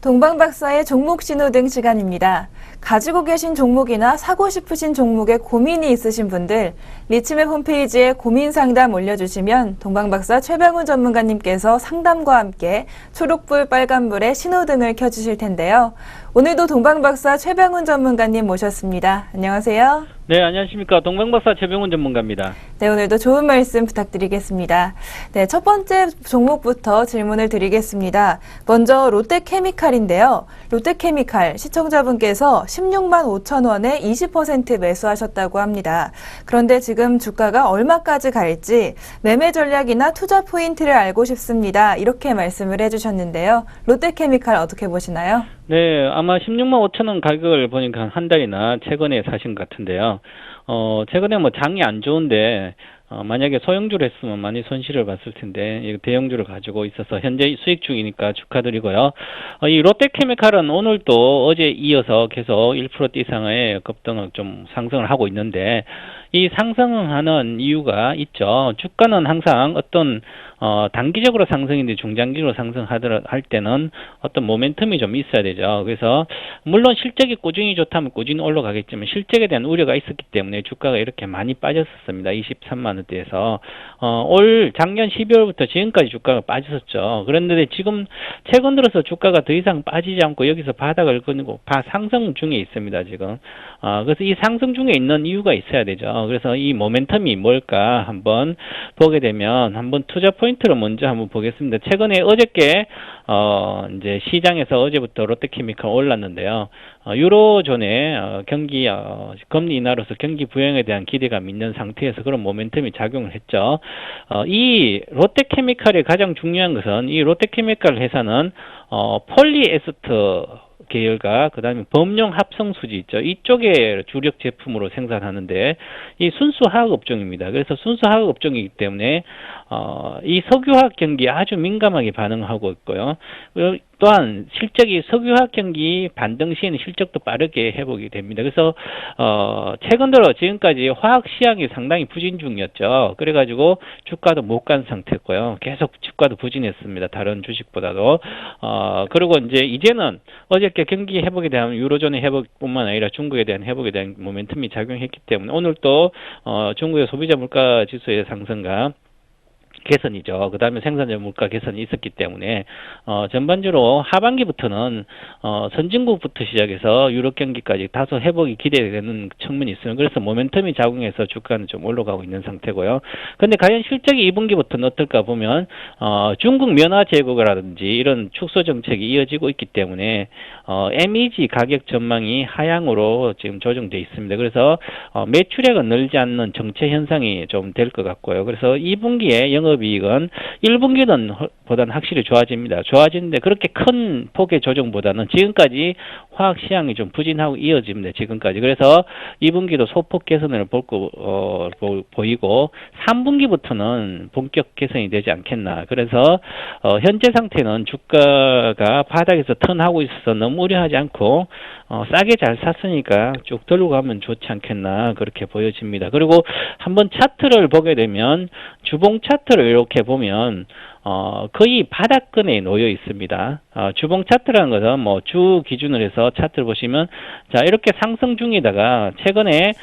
[SPEAKER 1] 동방박사의 종목 신호등 시간입니다. 가지고 계신 종목이나 사고 싶으신 종목에 고민이 있으신 분들 리츠맵 홈페이지에 고민 상담 올려주시면 동방박사 최병훈 전문가님께서 상담과 함께 초록불 빨간불에 신호등을 켜주실 텐데요. 오늘도 동방박사 최병훈 전문가님 모셨습니다. 안녕하세요.
[SPEAKER 3] 네, 안녕하십니까. 동방박사 최병훈 전문가입니다.
[SPEAKER 1] 네, 오늘도 좋은 말씀 부탁드리겠습니다. 네, 첫 번째 종목부터 질문을 드리겠습니다. 먼저 롯데케미칼인데요. 롯데케미칼 시청자분께서 16만 5천 원에 20% 매수하셨다고 합니다. 그런데 지금 주가가 얼마까지 갈지 매매 전략이나 투자 포인트를 알고 싶습니다. 이렇게 말씀을 해주셨는데요. 롯데케미칼 어떻게 보시나요?
[SPEAKER 3] 네, 아마 16만 5천 원 가격을 보니까 한 달이나 최근에 사신 것 같은데요. 최근에 뭐 장이 안 좋은데, 만약에 소형주를 했으면 많이 손실을 봤을 텐데, 이 대형주를 가지고 있어서 현재 수익 중이니까 축하드리고요. 이 롯데케미칼은 오늘도 어제 이어서 계속 1% 이상의 급등을 좀 상승을 하고 있는데, 이 상승하는 이유가 있죠. 주가는 항상 어떤 단기적으로 상승인데 중장기로 할 때는 어떤 모멘텀이 좀 있어야 되죠. 그래서 물론 실적이 꾸준히 좋다면 꾸준히 올라가겠지만 실적에 대한 우려가 있었기 때문에 주가가 이렇게 많이 빠졌었습니다. 23만 원대에서 올 작년 12월부터 지금까지 주가가 빠졌었죠. 그런데 지금 최근 들어서 주가가 더 이상 빠지지 않고 여기서 바닥을 끊고 상승 중에 있습니다. 지금 그래서 이 상승 중에 있는 이유가 있어야 되죠. 그래서 이 모멘텀이 뭘까 한번 보게 되면 한번 투자 포인트를 먼저 한번 보겠습니다. 최근에 어저께 이제 시장에서 어제부터 롯데케미칼 올랐는데요. 유로존의 경기 금리 인하로서 경기 부양에 대한 기대감이 있는 상태에서 그런 모멘텀이 작용을 했죠. 이 롯데케미칼의 가장 중요한 것은 이 롯데케미칼 회사는 폴리에스터 계열과 그다음에 범용 합성 수지 있죠. 이쪽에 주력 제품으로 생산하는데 이 순수화학 업종입니다. 그래서 순수화학 업종이기 때문에 이 석유화학 경기에 아주 민감하게 반응하고 있고요. 또한 실적이 석유화학 경기 반등 시에는 실적도 빠르게 회복이 됩니다. 그래서 최근 들어 지금까지 화학 시황이 상당히 부진 중이었죠. 그래가지고 주가도 못 간 상태고요. 계속 주가도 부진했습니다. 다른 주식보다도. 그리고 이제는 어저께 경기 회복에 대한 유로존의 회복뿐만 아니라 중국에 대한 회복에 대한 모멘텀이 작용했기 때문에 오늘 또 중국의 소비자 물가 지수의 상승과 개선이죠. 그 다음에 생산자 물가 개선이 있었기 때문에 전반적으로 하반기부터는 선진국부터 시작해서 유럽 경기까지 다소 회복이 기대되는 측면이 있으면 그래서 모멘텀이 작용해서 주가는 좀 올라가고 있는 상태고요. 근데 과연 실적이 2분기부터는 어떨까 보면 중국 면화 제고라든지 이런 축소 정책이 이어지고 있기 때문에 MEG 가격 전망이 하향으로 지금 조정돼 있습니다. 그래서 매출액은 늘지 않는 정체 현상이 좀 될 것 같고요. 그래서 2분기에 영업이익은 1분기는 보다는 확실히 좋아집니다. 좋아지는데 그렇게 큰 폭의 조정보다는 지금까지 화학 시황이 좀 부진하고 이어집니다. 지금까지. 그래서 2분기도 소폭 개선을 보이고 3분기부터는 본격 개선이 되지 않겠나. 그래서 현재 상태는 주가가 바닥에서 턴하고 있어서 너무 우려하지 않고 싸게 잘 샀으니까 쭉 들고 가면 좋지 않겠나 그렇게 보여집니다. 그리고 한번 차트를 보게 되면 주봉 차트를 이렇게 보면 거의 바닥권에 놓여 있습니다. 주봉 차트라는 것은 뭐 주 기준으로 해서 차트를 보시면 자 이렇게 상승 중이다가 최근에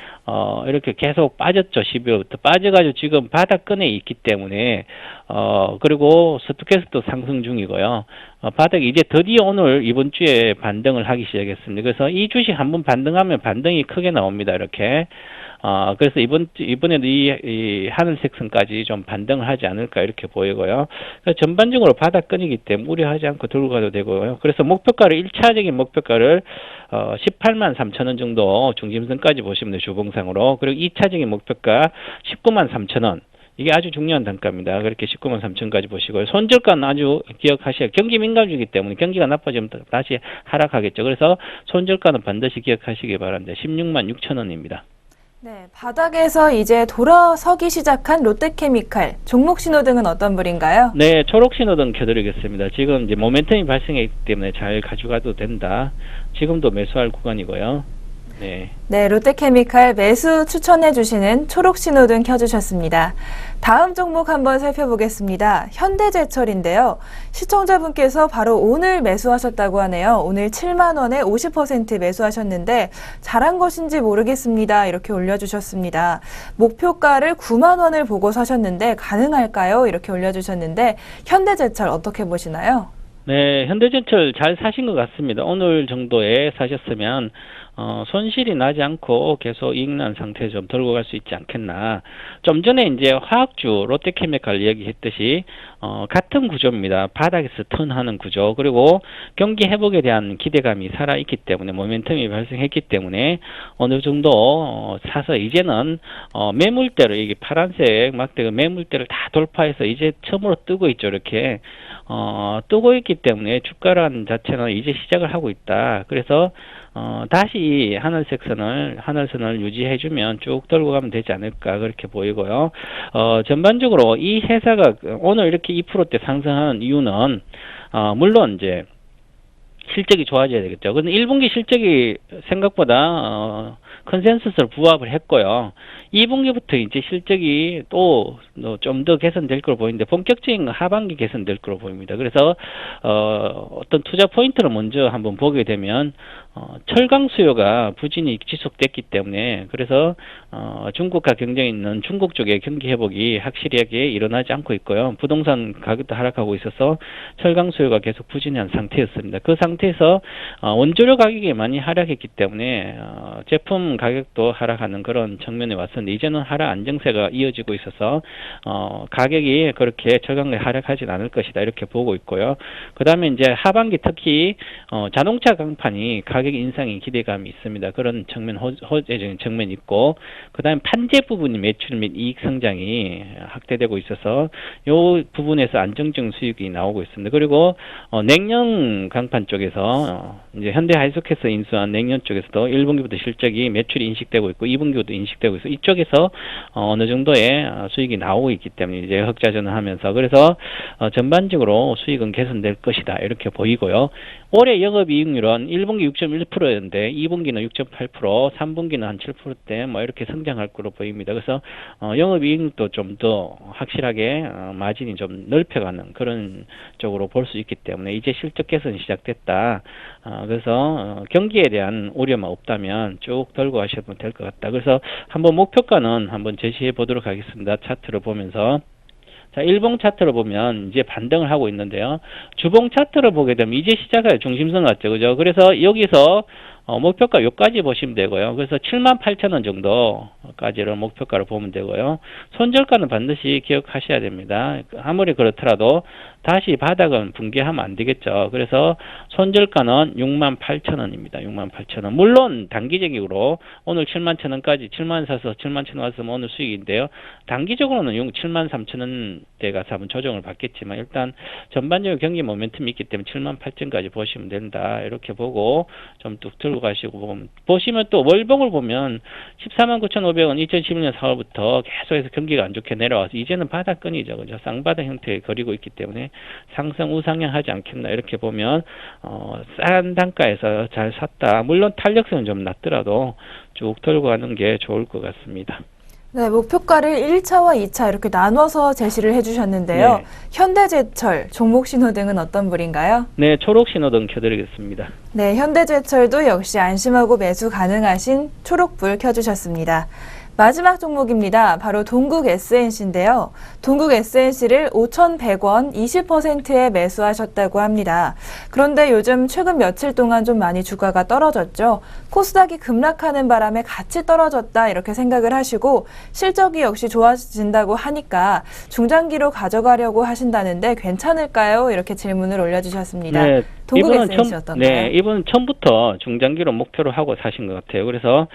[SPEAKER 3] 이렇게 계속 빠졌죠. 12월부터 빠져가지고 지금 바닥권에 있기 때문에 그리고 스토캐스도 상승 중이고요. 바닥 이제 드디어 오늘 이번 주에 반등을 하기 시작했습니다. 그래서 이 주식 한번 반등하면 반등이 크게 나옵니다. 이렇게. 그래서 이번에도 이 하늘색 선까지 좀 반등을 하지 않을까 이렇게 보이고요. 전반적으로 바닥권이기 때문에 우려하지 않고 들고 가도 되고요. 그래서 목표가를 1차적인 목표가를 18만 3천 원 정도 중심선까지 보시면 돼요. 주봉상으로. 그리고 2차적인 목표가 19만 3천 원. 이게 아주 중요한 단가입니다. 그렇게 19만 3천까지 보시고요. 손절가는 아주 기억하셔야 경기 민감주이기 때문에 경기가 나빠지면 다시 하락하겠죠. 그래서 손절가는 반드시 기억하시기 바랍니다. 16만 6천 원입니다.
[SPEAKER 1] 네, 바닥에서 이제 돌아서기 시작한 롯데케미칼 종목 신호등은 어떤 불인가요?
[SPEAKER 3] 네, 초록 신호등 켜드리겠습니다. 지금 이제 모멘텀이 발생했기 때문에 잘 가져가도 된다. 지금도 매수할 구간이고요. 네.
[SPEAKER 1] 네, 롯데케미칼 매수 추천해 주시는 초록 신호등 켜주셨습니다. 다음 종목 한번 살펴보겠습니다. 현대제철인데요. 시청자분께서 바로 오늘 매수하셨다고 하네요. 오늘 7만 원에 50% 매수하셨는데 잘한 것인지 모르겠습니다. 이렇게 올려주셨습니다. 목표가를 9만 원을 보고 사셨는데 가능할까요? 이렇게 올려주셨는데 현대제철 어떻게 보시나요?
[SPEAKER 3] 네, 현대제철 잘 사신 것 같습니다. 오늘 정도에 사셨으면 손실이 나지 않고 계속 이익 난 상태에 좀 들고 갈 수 있지 않겠나. 좀 전에 이제 화학주 롯데케미칼 이야기했듯이 같은 구조입니다. 바닥에서 턴하는 구조, 그리고 경기 회복에 대한 기대감이 살아있기 때문에, 모멘텀이 발생했기 때문에 어느 정도 사서 이제는 매물대로, 이게 파란색 막대가 매물대를 다 돌파해서 이제 처음으로 뜨고 있죠. 이렇게 뜨고 있기 때문에 주가란 자체는 이제 시작을 하고 있다. 그래서 다시 하늘선을 유지해주면 쭉 들고 가면 되지 않을까, 그렇게 보이고요. 전반적으로 이 회사가 오늘 이렇게 2%대 상승하는 이유는, 물론 이제 실적이 좋아져야 되겠죠. 근데 1분기 실적이 생각보다 컨센서스를 부합을 했고요. 2분기부터 이제 실적이 또 좀 더 개선될 걸로 보이는데, 본격적인 건 하반기 개선될 걸로 보입니다. 그래서 어떤 투자 포인트를 먼저 한번 보게 되면 철강 수요가 부진이 지속됐기 때문에, 그래서 중국과 경쟁이 있는 중국 쪽의 경기 회복이 확실하게 일어나지 않고 있고요. 부동산 가격도 하락하고 있어서 철강 수요가 계속 부진한 상태였습니다. 그 상태에서 원재료 가격이 많이 하락했기 때문에 제품 가격도 하락하는 그런 측면에 왔었는데, 이제는 하락 안정세가 이어지고 있어서 가격이 그렇게 철강이 하락하진 않을 것이다, 이렇게 보고 있고요. 그 다음에 이제 하반기 특히 자동차 강판이 가격 인상이 기대감이 있습니다. 그런 측면, 호재적인 측면이 있고, 그 다음에 판재 부분이 매출 및 이익 성장이 확대되고 있어서 이 부분에서 안정적인 수익이 나오고 있습니다. 그리고 냉연 강판 쪽에서 이제 현대 하이소켓에서 인수한 냉연 쪽에서도 1분기부터 실적이 매출이 인식되고 있고 2분기부터 인식되고 있어. 이쪽에서 어느 정도의 수익이 나오고 있기 때문에 이제 흑자전을 하면서, 그래서 전반적으로 수익은 개선될 것이다, 이렇게 보이고요. 올해 영업이익률은 1분기 6.1%였는데 2분기는 6.8%, 3분기는 한 7%대 뭐 이렇게 성장할 거로 보입니다. 그래서 영업이익률도 좀 더 확실하게 마진이 좀 넓혀가는 그런 쪽으로 볼 수 있기 때문에 이제 실적 개선이 시작됐다. 그래서 경기에 대한 우려만 없다면 쭉 들고 가셔도 될 것 같다. 그래서 한번 목표가는 한번 제시해 보도록 하겠습니다. 차트를 보면서. 자, 일봉 차트를 보면 이제 반등을 하고 있는데요. 주봉 차트를 보게 되면 이제 시작해요. 중심선 같죠, 그죠? 그래서 여기서 목표가 여기까지 보시면 되고요. 그래서 78,000원 정도까지를 목표가를 보면 되고요. 손절가는 반드시 기억하셔야 됩니다. 아무리 그렇더라도 다시 바닥은 붕괴하면 안 되겠죠. 그래서 손절가는 68,000원입니다. 68,000원. 물론 단기적으로 오늘 71,000원까지 7만 사서 71,000원 왔으면 오늘 수익인데요. 단기적으로는 73,000원대 가서 한번 조정을 받겠지만, 일단 전반적으로 경기 모멘텀이 있기 때문에 78,000원까지 보시면 된다, 이렇게 보고 좀 뚝 들고 가시고, 보시면 또 월봉을 보면 149,500원 2011년 4월부터 계속해서 경기가 안 좋게 내려와서 이제는 바닥권이죠, 그죠? 쌍바닥 형태에 거리고 있기 때문에 상승 우상향 하지 않겠나, 이렇게 보면 싼 단가에서 잘 샀다. 물론 탄력성은 좀 낮더라도 쭉 들고 가는 게 좋을 것 같습니다.
[SPEAKER 1] 네, 목표가를 1차와 2차 이렇게 나눠서 제시를 해주셨는데요.
[SPEAKER 3] 네.
[SPEAKER 1] 현대제철 종목 신호등은 어떤 불인가요?
[SPEAKER 3] 네, 초록 신호등 켜드리겠습니다.
[SPEAKER 1] 네, 현대제철도 역시 안심하고 매수 가능하신 초록불 켜주셨습니다. 마지막 종목입니다. 바로 동국 SNC인데요. 동국 SNC를 5,100원 20%에 매수하셨다고 합니다. 그런데 요즘 최근 며칠 동안 좀 많이 주가가 떨어졌죠. 코스닥이 급락하는 바람에 같이 떨어졌다, 이렇게 생각을 하시고 실적이 역시 좋아진다고 하니까 중장기로 가져가려고 하신다는데 괜찮을까요? 이렇게 질문을 올려주셨습니다.
[SPEAKER 3] 네,
[SPEAKER 1] 동국 SNC 어떤가요?
[SPEAKER 3] 네, 이분은 처음부터 중장기로 목표로 하고 사신 것 같아요. 그래서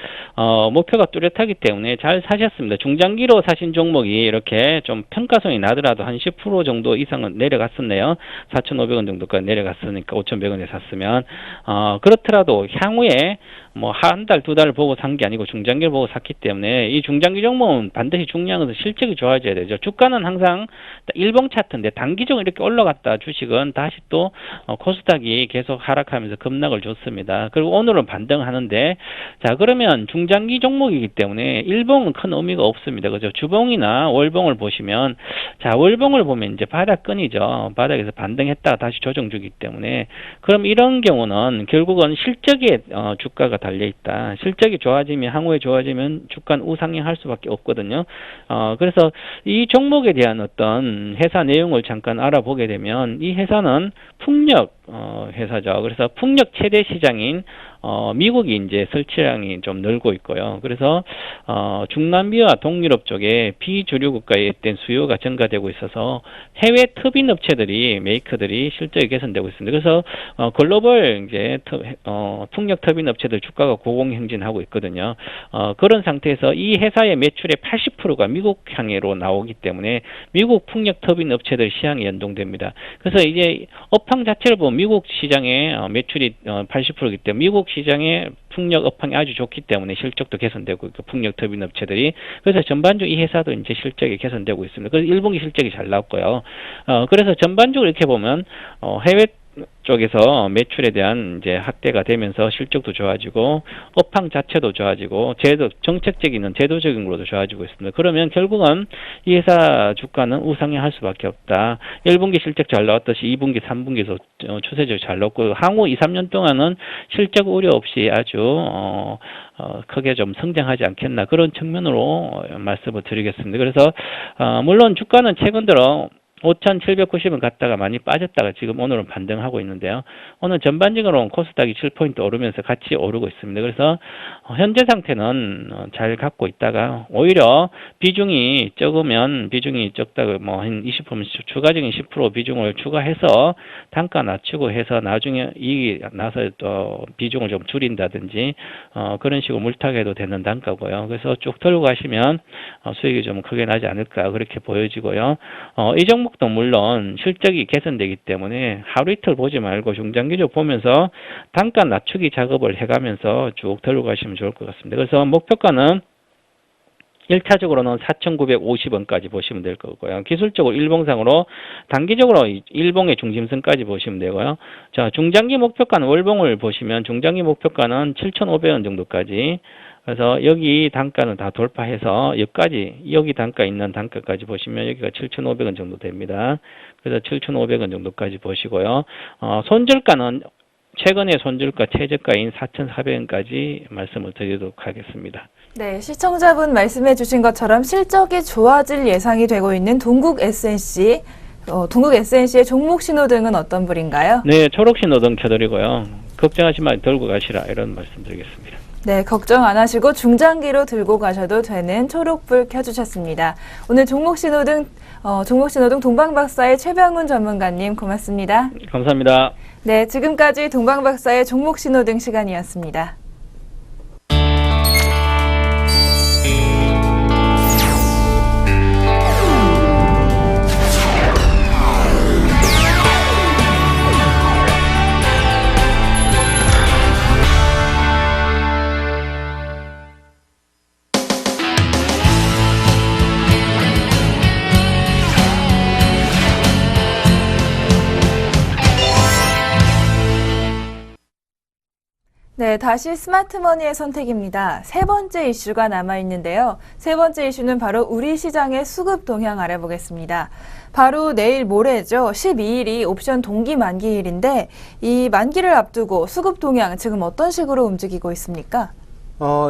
[SPEAKER 3] 목표가 뚜렷하기 때문에 잘 사셨습니다. 중장기로 사신 종목이 이렇게 좀 평가성이 나더라도 한 10% 정도 이상은 내려갔었네요. 4,500원 정도까지 내려갔으니까 5,100원에 샀으면 그렇더라도 향후에 뭐 한 달, 두 달 보고 산 게 아니고 중장기를 보고 샀기 때문에 이 중장기 종목은 반드시 중요한 것은 실적이 좋아져야 되죠. 주가는 항상 일봉 차트인데 단기적으로 이렇게 올라갔다 주식은 다시 또 코스닥이 종목이 계속 하락하면서 급락을 줬습니다. 그리고 오늘은 반등하는데, 자, 그러면 중장기 종목이기 때문에 일봉은 큰 의미가 없습니다. 그죠? 주봉이나 월봉을 보시면, 자, 월봉을 보면 이제 바닥끈이죠. 바닥에서 반등했다가 다시 조정 주기 때문에, 그럼 이런 경우는 결국은 실적에 주가가 달려있다. 실적이 좋아지면, 향후에 좋아지면 주가는 우상향할 수밖에 없거든요. 그래서 이 종목에 대한 어떤 회사 내용을 잠깐 알아보게 되면, 이 회사는 풍력 회사죠. 그래서 풍력 최대 시장인 미국이 이제 설치량이 좀 늘고 있고요. 그래서 중남미와 동유럽 쪽에 비주류 국가에 대한 수요가 증가되고 있어서 해외 터빈 업체들이 메이커들이 실적이 개선되고 있습니다. 그래서 글로벌 이제 풍력 터빈 업체들 주가가 고공행진하고 있거든요. 그런 상태에서 이 회사의 매출의 80%가 미국 향해로 나오기 때문에 미국 풍력 터빈 업체들 시향이 연동됩니다. 그래서 이제 업황 자체를 보면 미국 시장의 매출이 80%이기 때문에 미국 시장의 풍력 업황이 아주 좋기 때문에 실적도 개선되고 있고 풍력 터빈 업체들이 그래서 전반적으로 이 회사도 이제 실적이 개선되고 있습니다. 그래서 1분기 실적이 잘 나왔고요. 그래서 전반적으로 이렇게 보면 해외 쪽에서 매출에 대한 이제 확대가 되면서 실적도 좋아지고 업황 자체도 좋아지고 정책적인 제도적인 거로도 좋아지고 있습니다. 그러면 결국은 이 회사 주가는 우상향할 수밖에 없다. 1분기 실적 잘 나왔듯이 2분기, 3분기에서 추세적으로 잘 나왔고 향후 2, 3년 동안은 실적 우려 없이 아주 크게 좀 성장하지 않겠나 그런 측면으로 말씀을 드리겠습니다. 그래서 물론 주가는 최근 들어 5,790원 갔다가 많이 빠졌다가 지금 오늘은 반등하고 있는데요. 오늘 전반적으로는 코스닥이 7포인트 오르면서 같이 오르고 있습니다. 그래서 현재 상태는 잘 갖고 있다가 오히려 비중이 적으면 비중이 적다고 뭐 한 20% 추가적인 10% 비중을 추가해서 단가 낮추고 해서 나중에 이익이 나서 또 비중을 좀 줄인다든지 그런 식으로 물타기해도 되는 단가고요. 그래서 쭉 들고 가시면 수익이 좀 크게 나지 않을까 그렇게 보여지고요. 이 종목도 물론 실적이 개선되기 때문에 하루 이틀 보지 말고 중장기적으로 보면서 단가 낮추기 작업을 해가면서 쭉 들고 가시면 좋을 것 같습니다. 그래서 목표가는 1차적으로는 4,950원까지 보시면 될 거고요. 기술적으로 일봉상으로 단기적으로 일봉의 중심선까지 보시면 되고요. 자, 중장기 목표가는 월봉을 보시면 중장기 목표가는 7,500원 정도까지 그래서 여기 단가는 다 돌파해서 여기 단가 있는 단가까지 보시면 여기가 7,500원 정도 됩니다. 그래서 7,500원 정도까지 보시고요. 손절가는 최근의 손절가 최저가인 4,400원까지 말씀을 드리도록 하겠습니다.
[SPEAKER 1] 네, 시청자분 말씀해 주신 것처럼 실적이 좋아질 예상이 되고 있는 동국 SNC, 동국 SNC의 종목 신호등은 어떤 불인가요?
[SPEAKER 3] 네, 초록 신호등 켜드리고요. 걱정하지 말고 들고 가시라 이런 말씀 드리겠습니다.
[SPEAKER 1] 네, 걱정 안 하시고 중장기로 들고 가셔도 되는 초록불 켜주셨습니다. 오늘 종목 신호등 동방박사의 최병훈 전문가님 고맙습니다.
[SPEAKER 3] 감사합니다.
[SPEAKER 1] 네, 지금까지 동방박사의 종목 신호등 시간이었습니다. 네, 다시 스마트머니의 선택입니다. 세 번째 이슈가 남아있는데요. 세 번째 이슈는 바로 우리 시장의 수급 동향 알아보겠습니다. 바로 내일 모레죠. 12일이 옵션 동기 만기일인데 이 만기를 앞두고 수급 동향 지금 어떤 식으로 움직이고 있습니까?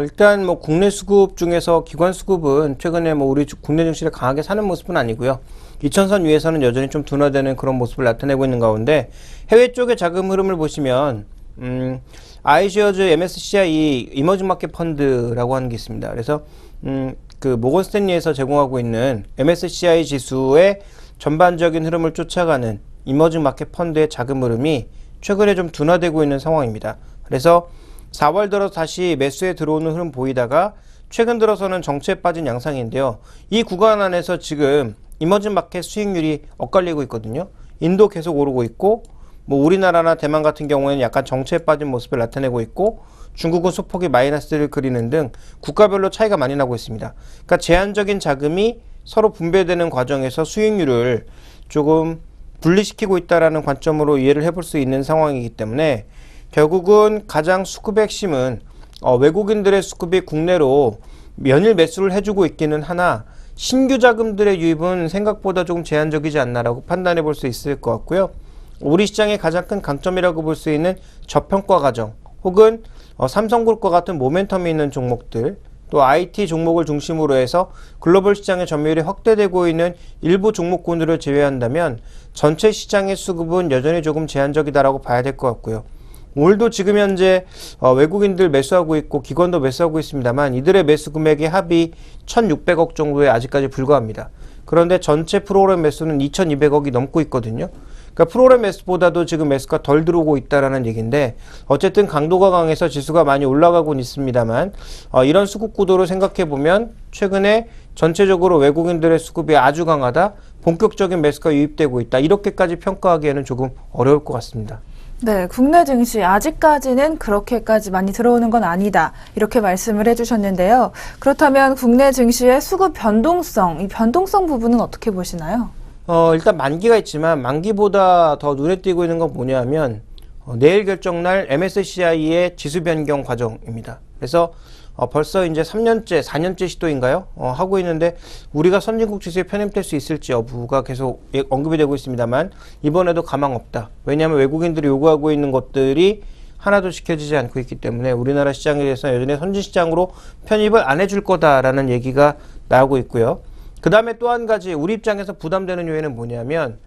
[SPEAKER 2] 일단 뭐 국내 수급 중에서 기관 수급은 최근에 뭐 우리 국내 증시를 강하게 사는 모습은 아니고요. 2000선 위에서는 여전히 좀 둔화되는 그런 모습을 나타내고 있는 가운데 해외 쪽의 자금 흐름을 보시면 아이시어즈 MSCI 이머징 마켓 펀드라고 하는 게 있습니다. 그래서 그 모건 스탠리에서 제공하고 있는 MSCI 지수의 전반적인 흐름을 쫓아가는 이머징 마켓 펀드의 자금 흐름이 최근에 좀 둔화되고 있는 상황입니다. 그래서 4월 들어 다시 매수에 들어오는 흐름 보이다가 최근 들어서는 정체에 빠진 양상인데요. 이 구간 안에서 지금 이머징 마켓 수익률이 엇갈리고 있거든요. 인도 계속 오르고 있고 뭐 우리나라나 대만 같은 경우에는 약간 정체에 빠진 모습을 나타내고 있고 중국은 소폭의 마이너스를 그리는 등 국가별로 차이가 많이 나고 있습니다. 그러니까 제한적인 자금이 서로 분배되는 과정에서 수익률을 조금 분리시키고 있다라는 관점으로 이해를 해볼 수 있는 상황이기 때문에 결국은 가장 수급의 핵심은 외국인들의 수급이 국내로 연일 매수를 해주고 있기는 하나 신규 자금들의 유입은 생각보다 조금 제한적이지 않나라고 판단해 볼 수 있을 것 같고요. 우리 시장의 가장 큰 강점이라고 볼 수 있는 저평가 과정 혹은 삼성그룹과 같은 모멘텀이 있는 종목들 또 IT 종목을 중심으로 해서 글로벌 시장의 점유율이 확대되고 있는 일부 종목군들을 제외한다면 전체 시장의 수급은 여전히 조금 제한적이다라고 봐야 될 것 같고요. 오늘도 지금 현재 외국인들 매수하고 있고 기관도 매수하고 있습니다만 이들의 매수 금액의 합이 1,600억 정도에 아직까지 불과합니다. 그런데 전체 프로그램 매수는 2,200억이 넘고 있거든요. 그러니까 프로그램 매수보다도 지금 매수가 덜 들어오고 있다라는 얘기인데 어쨌든 강도가 강해서 지수가 많이 올라가고는 있습니다만 이런 수급 구도로 생각해 보면 최근에 전체적으로 외국인들의 수급이 아주 강하다, 본격적인 매수가 유입되고 있다 이렇게까지 평가하기에는 조금 어려울 것 같습니다.
[SPEAKER 1] 네, 국내 증시 아직까지는 그렇게까지 많이 들어오는 건 아니다. 이렇게 말씀을 해주셨는데요. 그렇다면 국내 증시의 수급 변동성, 이 변동성 부분은 어떻게 보시나요?
[SPEAKER 2] 일단 만기가 있지만 만기보다 더 눈에 띄고 있는 건 뭐냐면 내일 결정날 MSCI의 지수 변경 과정입니다. 그래서 벌써 이제 3년째, 4년째 시도인가요? 하고 있는데 우리가 선진국 지수에 편입될 수 있을지 여부가 계속 언급이 되고 있습니다만 이번에도 가망 없다. 왜냐하면 외국인들이 요구하고 있는 것들이 하나도 지켜지지 않고 있기 때문에 우리나라 시장에 대해서는 여전히 선진시장으로 편입을 안 해줄 거다라는 얘기가 나오고 있고요. 그 다음에 또 한 가지 우리 입장에서 부담되는 요인은 뭐냐면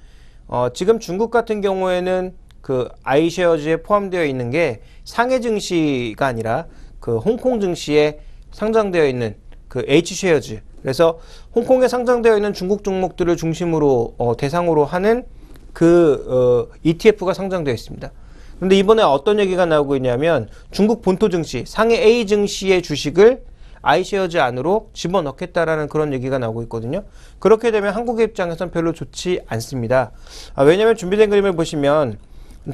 [SPEAKER 2] 지금 중국 같은 경우에는 그 아이쉐어즈에 포함되어 있는 게 상해 증시가 아니라 그 홍콩 증시에 상장되어 있는 그 H쉐어즈 그래서 홍콩에 상장되어 있는 중국 종목들을 중심으로 대상으로 하는 그 ETF가 상장되어 있습니다. 그런데 이번에 어떤 얘기가 나오고 있냐면 중국 본토 증시 상해 A 증시의 주식을 아이쉐어즈 안으로 집어넣겠다라는 그런 얘기가 나오고 있거든요. 그렇게 되면 한국의 입장에서는 별로 좋지 않습니다. 왜냐하면 준비된 그림을 보시면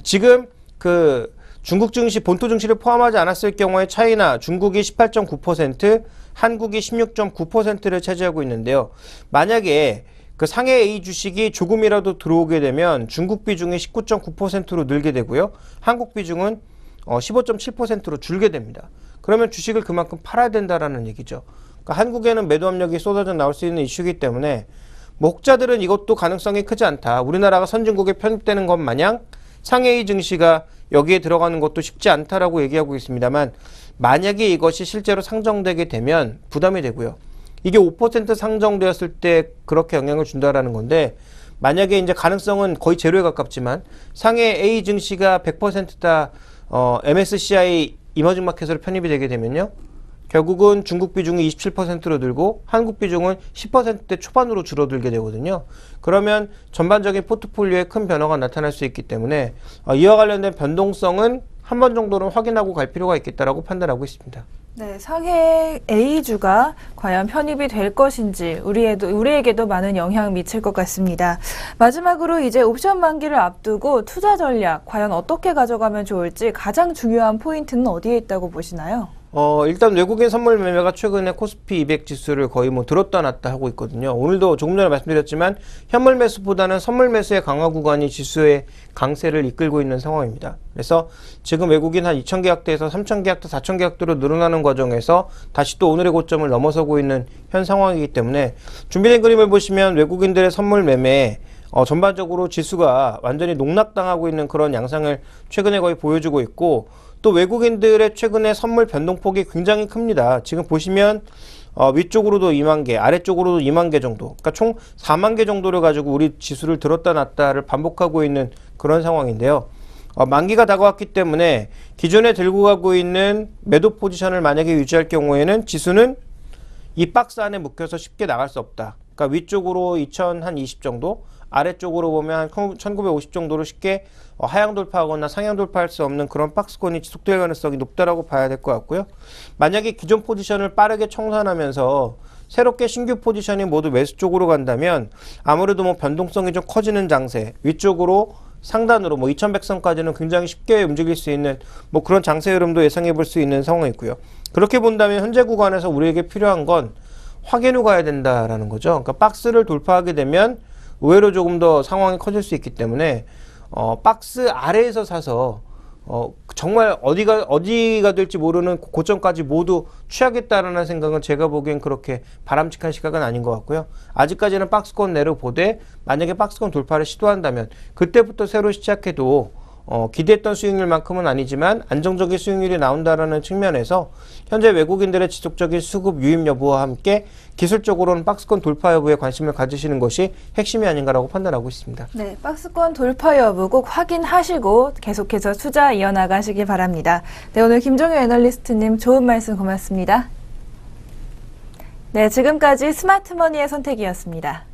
[SPEAKER 2] 지금 그 중국 증시, 본토 증시를 포함하지 않았을 경우에 차이나 중국이 18.9%, 한국이 16.9%를 차지하고 있는데요. 만약에 그 상해 A 주식이 조금이라도 들어오게 되면 중국 비중이 19.9%로 늘게 되고요. 한국 비중은 15.7%로 줄게 됩니다. 그러면 주식을 그만큼 팔아야 된다라는 얘기죠. 그러니까 한국에는 매도 압력이 쏟아져 나올 수 있는 이슈이기 때문에 혹자들은 이것도 가능성이 크지 않다. 우리나라가 선진국에 편입되는 것 마냥 상해이 증시가 여기에 들어가는 것도 쉽지 않다라고 얘기하고 있습니다만 만약에 이것이 실제로 상정되게 되면 부담이 되고요. 이게 5% 상정되었을 때 그렇게 영향을 준다라는 건데 만약에 이제 가능성은 거의 제로에 가깝지만 상해 A 증시가 100%다 MSCI 이머징 마켓으로 편입이 되게 되면요. 결국은 중국 비중이 27%로 늘고 한국 비중은 10%대 초반으로 줄어들게 되거든요. 그러면 전반적인 포트폴리오에 큰 변화가 나타날 수 있기 때문에 이와 관련된 변동성은 한 번 정도는 확인하고 갈 필요가 있겠다라고 판단하고 있습니다.
[SPEAKER 1] 네, 상해 A주가 과연 편입이 될 것인지 우리에게도 많은 영향을 미칠 것 같습니다. 마지막으로 이제 옵션 만기를 앞두고 투자 전략 과연 어떻게 가져가면 좋을지 가장 중요한 포인트는 어디에 있다고 보시나요?
[SPEAKER 2] 일단 외국인 선물 매매가 최근에 코스피 200 지수를 거의 들었다 놨다 하고 있거든요. 오늘도 조금 전에 말씀드렸지만 현물 매수보다는 선물 매수의 강화 구간이 지수의 강세를 이끌고 있는 상황입니다. 그래서 지금 외국인 한 2,000계약대에서 3,000계약대, 4,000계약대로 늘어나는 과정에서 다시 또 오늘의 고점을 넘어서고 있는 현 상황이기 때문에 준비된 그림을 보시면 외국인들의 선물 매매 전반적으로 지수가 완전히 농락당하고 있는 그런 양상을 최근에 거의 보여주고 있고 또 외국인들의 최근에 선물 변동폭이 굉장히 큽니다. 지금 보시면 위쪽으로도 2만 개, 아래쪽으로도 2만 개 정도, 그러니까 총 4만 개 정도를 가지고 우리 지수를 들었다 놨다를 반복하고 있는 그런 상황인데요. 만기가 다가왔기 때문에 기존에 들고 가고 있는 매도 포지션을 만약에 유지할 경우에는 지수는 이 박스 안에 묶여서 쉽게 나갈 수 없다. 그러니까 위쪽으로 2020 정도, 아래쪽으로 보면 한 1950 정도로 쉽게 하향 돌파하거나 상향 돌파할 수 없는 그런 박스권이 지속될 가능성이 높다라고 봐야 될 것 같고요. 만약에 기존 포지션을 빠르게 청산하면서 새롭게 신규 포지션이 모두 매수 쪽으로 간다면 아무래도 변동성이 좀 커지는 장세, 위쪽으로 상단으로 2100선까지는 굉장히 쉽게 움직일 수 있는 그런 장세 흐름도 예상해 볼 수 있는 상황이고요. 그렇게 본다면 현재 구간에서 우리에게 필요한 건 확인 후 가야 된다라는 거죠. 그러니까 박스를 돌파하게 되면 의외로 조금 더 상황이 커질 수 있기 때문에 박스 아래에서 사서 정말 어디가 될지 모르는 고점까지 모두 취하겠다라는 생각은 제가 보기엔 그렇게 바람직한 시각은 아닌 것 같고요. 아직까지는 박스권 내로 보되 만약에 박스권 돌파를 시도한다면 그때부터 새로 시작해도 기대했던 수익률만큼은 아니지만 안정적인 수익률이 나온다라는 측면에서 현재 외국인들의 지속적인 수급 유입 여부와 함께 기술적으로는 박스권 돌파 여부에 관심을 가지시는 것이 핵심이 아닌가라고 판단하고 있습니다.
[SPEAKER 1] 네, 박스권 돌파 여부 꼭 확인하시고 계속해서 투자 이어나가시기 바랍니다. 네, 오늘 김종효 애널리스트님 좋은 말씀 고맙습니다. 네, 지금까지 스마트머니의 선택이었습니다.